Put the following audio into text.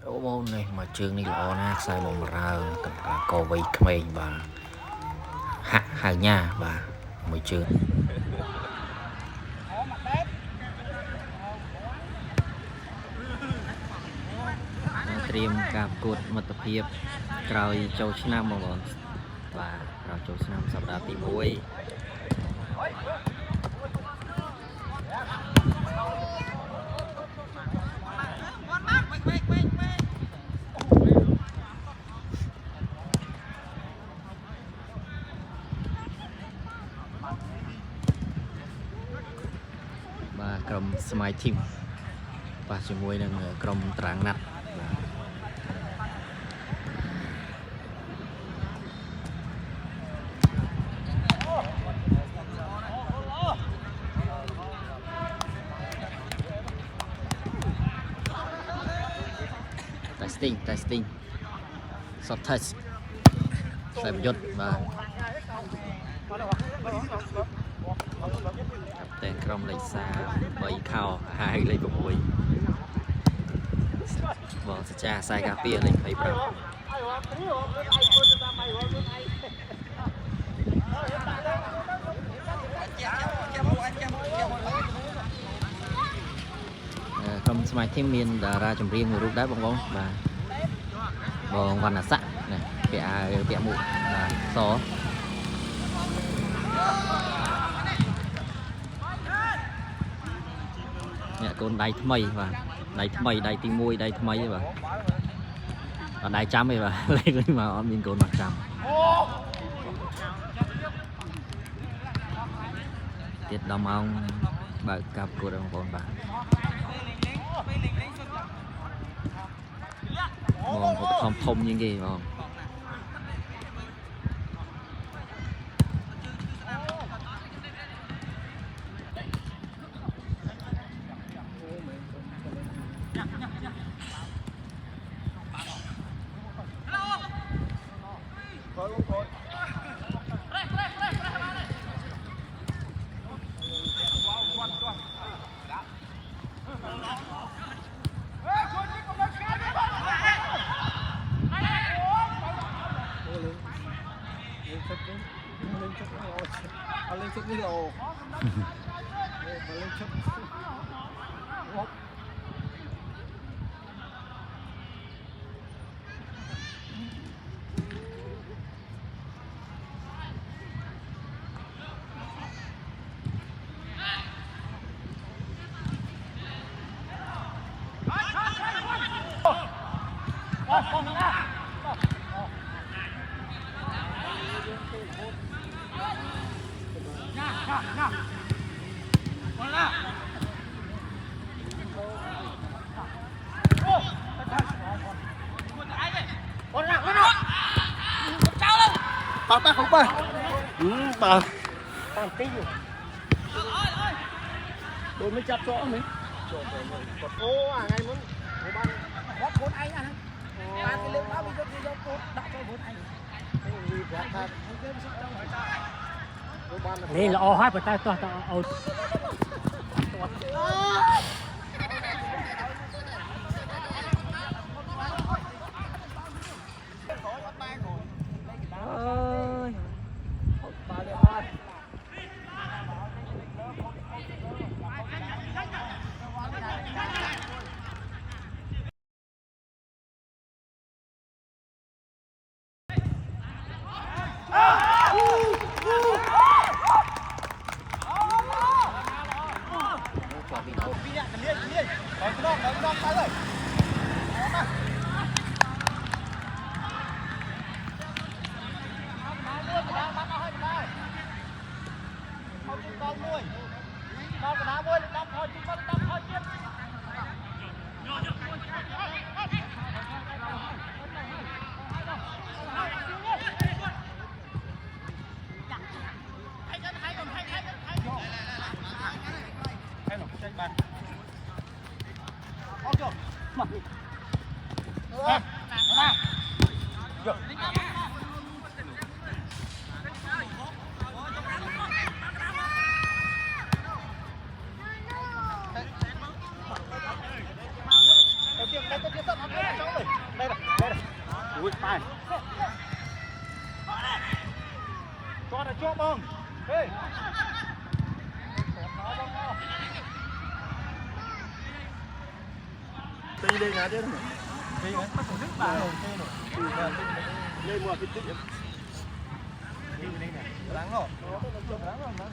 Ô bố này mà chương này lọ na sai một mà ra cầu vây khmei bà hạ hàng nhà bà mới chương ត្រៀមការប្រកួតមិត្តភាពក្រោយចូលឆ្នាំបងប្អូនបាទក្រោយចូលឆ្នាំសប្តាហ៍ទី1បាទក្រុមស្មៃធីមបាទជាមួយនឹងក្រុមត្រាំងណាត់testing short touch ใส่ประยุทธ์បាទតែក្រុមលេខ3ខោហើយលេខ6បងសច្ចាខ្សែការពារលេខ25ក្រុមស្មៃធីមមានតារាចម្រៀងមួយរូបដែរបងប្អូនបាទបងវណ្ណស័ក្តិនេះពាក់មួកបាទសអ្នកកូនដៃថ្មីបាទដៃថ្មីដៃទី1ដៃថ្មីបាទអត់ដៃចាំទេបាទលេខនេះមកអត់មានកូនមកចាំទៀតដល់ម៉ោងបើកការប្រកួតបងប្អូនបាទបងឧបត្ថម្ភធំជាងគេបងlên chút đi đồ lên chút ba không ba ba tam tí rồi đôi mới chặt chỗ mình ô à ngày muốn ban góp vốn anh à ba cái lượng báo bây giờ vốn đã cho vốn anhนี่เราเอาให้ไปใต้ตัวเอา Phải. Cho là cho bông. Ê. Tinh lên ngã chứ. Tinh ngã. Bắt nước vào. Lên một cái tích. Tinh lên này. Đáng rồi. Đáng rồi.